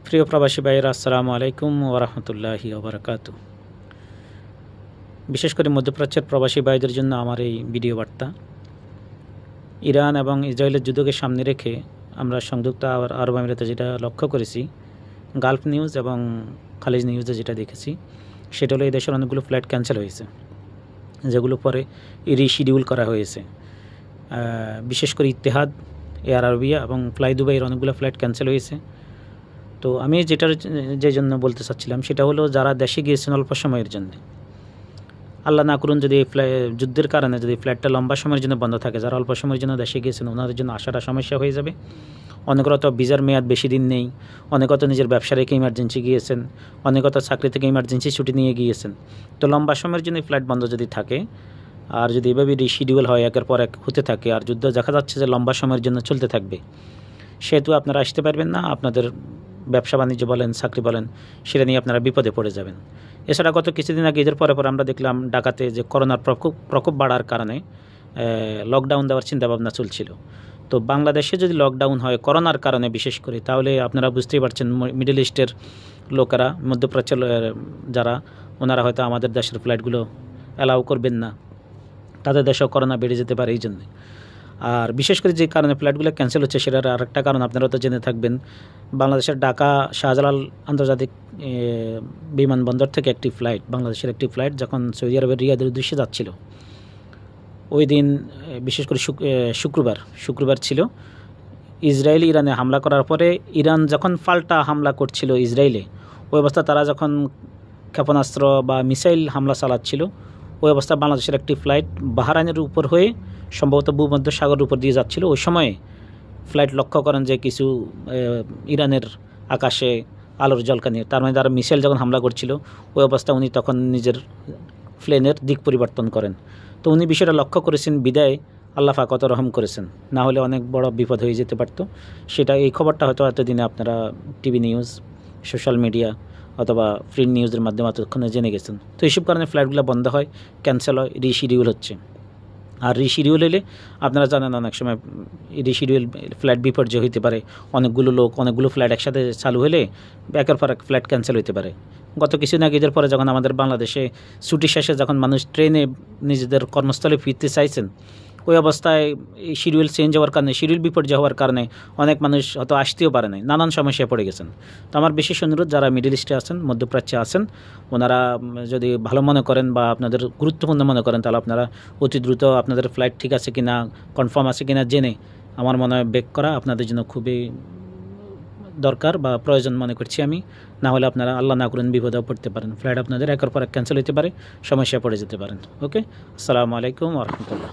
প্রিয় প্রবাসী ভাইয়েরা, আসসালামু আলাইকুম ওয়া রাহমাতুল্লাহি ওয়া বারাকাতুহু। বিশেষ করে মধ্যপ্রাচ্যের প্রবাসী ভাইদের জন্য আমার এই ভিডিও বার্তা। ইরান এবং ইসরায়েলের যুদ্ধকে সামনে রেখে আমরা সংযুক্ত আরব আমিরাতে যেটা লক্ষ্য করেছি, গালফ নিউজ এবং খালিজ নিউজে যেটা দেখেছি, সেটা হলো এই দেশের অনেকগুলো ফ্লাইট ক্যান্সেল হয়েছে, যেগুলো পরে রিশিডিউল করা হয়েছে। বিশেষ করে ইত্তেহাদ, এয়ার আরবিয়া এবং ফ্লাই দুবাইয়ের অনেকগুলো ফ্লাইট ক্যান্সেল হয়েছে। তো আমি যে জন্য বলতে চাচ্ছিলাম সেটা হলো, যারা দেশে গিয়েছেন অল্প সময়ের জন্য, আল্লাহ না করুন যদি যুদ্ধের কারণে যদি ফ্লাইটটা লম্বা সময়ের জন্য বন্ধ থাকে, যারা অল্প সময়ের জন্য দেশে গিয়েছেন ওনাদের জন্য আসাটা সমস্যা হয়ে যাবে। অনেকের তো ভিসার মেয়াদ বেশি দিন নেই, অনেকে তো নিজের ব্যবসা রেখে ইমার্জেন্সি গিয়েছেন, অনেকে তো চাকরি থেকে ইমার্জেন্সি ছুটি নিয়ে গিয়েছেন। তো লম্বা সময়ের জন্য ফ্লাইট বন্ধ যদি থাকে আর যদি এভাবে রিশিডিউল হয়, একের পর এক হতে থাকে, আর যুদ্ধ দেখা যাচ্ছে যে লম্বা সময়ের জন্য চলতে থাকবে, সেহেতু আপনারা আসতে পারবেন না। আপনাদের ব্যবসা বাণিজ্য বলেন, চাকরি বলেন, সেটা নিয়ে আপনারা বিপদে পড়ে যাবেন। এছাড়া গত কিছুদিন আগে ঈদের পরে আমরা দেখলাম ঢাকাতে যে করোনার প্রকোপ বাড়ার কারণে লকডাউন দেওয়ার চিন্তাভাবনা চলছিল। তো বাংলাদেশে যদি লকডাউন হয় করোনার কারণে বিশেষ করে, তাহলে আপনারা বুঝতেই পারছেন মিডল ইস্টের লোকেরা, মধ্যপ্রাচ্যের যারা, ওনারা হয়তো আমাদের দেশের ফ্লাইটগুলো অ্যালাউ করবেন না, তাদের দেশেও করোনা বেড়ে যেতে পারে এই জন্যে। আর বিশেষ করে যে কারণে ফ্লাইটগুলো ক্যান্সেল হচ্ছে সেটার আরেকটা কারণ আপনারা তো জেনে থাকবেন। বাংলাদেশের ঢাকা শাহজালাল আন্তর্জাতিক বিমানবন্দর থেকে একটি ফ্লাইট, বাংলাদেশের একটি ফ্লাইট যখন সৌদি আরবের রিয়াদের উদ্দেশ্যে যাচ্ছিল, ওই দিন বিশেষ করে শুক্রবার ছিল, ইসরায়েল ইরানে হামলা করার পরে ইরান যখন পাল্টা হামলা করছিল ইসরায়েলে, ওই অবস্থা তারা যখন ক্ষেপণাস্ত্র বা মিসাইল হামলা চালাচ্ছিল, ওই অবস্থা বাংলাদেশের একটি ফ্লাইট বাহরাইনের উপর হয়ে সম্ভবত ভূমধ্য সাগরের উপর দিয়ে যাচ্ছিল। ওই সময়ে ফ্লাইট লক্ষ্য করেন যে কিছু ইরানের আকাশে আলোর ঝলকানি, তার মানে তারা মিসাইল যখন হামলা করছিল, ওই অবস্থা উনি তখন নিজের প্লেনের দিক পরিবর্তন করেন। তো উনি বিষয়টা লক্ষ্য করেছেন বিদায় আল্লাহ পাক কত রহম করেছেন, না হলে অনেক বড় বিপদ হয়ে যেতে পারতো। সেটা এই খবরটা হয়তো এতদিনে আপনারা টিভি নিউজ, সোশ্যাল মিডিয়া অথবা প্রিন্ট নিউজের মাধ্যমে এতক্ষণে জেনে গেছেন। তো এইসব কারণে ফ্লাইটগুলো বন্ধ হয়, ক্যান্সেল হয়, রিশিডিউল হচ্ছে। আর রিশিডিউল হলে আপনারা জানেন অনেক সময় রিশিডিউল ফ্লাইট বিপর্যয় হতে পারে। অনেকগুলো ফ্লাইট একসাথে চালু হলে একের পর এক ফ্লাইট ক্যান্সেল হতে পারে। গত কিছুদিন আগে ঈদের পরে যখন আমাদের বাংলাদেশে ছুটি শেষে যখন মানুষ ট্রেনে নিজেদের কর্মস্থলে ফিরতে চাইছেন, ওই অবস্থায় এই শিডিউল চেঞ্জ হওয়ার কারণে, শিডিউল বিপর্যয় হওয়ার কারণে অনেক মানুষ হয়তো আসতেও পারে নাই, নানান সমস্যায় পড়ে গেছেন। তো আমার বিশেষ অনুরোধ, যারা মিডল ইস্টে আছেন, মধ্যপ্রাচ্যে আছেন, ওনারা যদি ভালো মনে করেন বা আপনাদের গুরুত্বপূর্ণ মনে করেন, তাহলে আপনারা অতি দ্রুত আপনাদের ফ্লাইট ঠিক আছে কিনা, কনফার্ম আছে কিনা জেনে আমার মনে হয় ব্যাক করা আপনাদের জন্য খুবই দরকার বা প্রয়োজন মনে করছি আমি। না হলে আপনারা আল্লাহ না করেন বিপদেও পড়তে পারেন, ফ্লাইট আপনাদের একের পর এক ক্যান্সেল হতে পারে, সমস্যায় পড়ে যেতে পারেন। ওকে, আসসালামু আলাইকুম ওয়া রাহমাতুল্লাহ।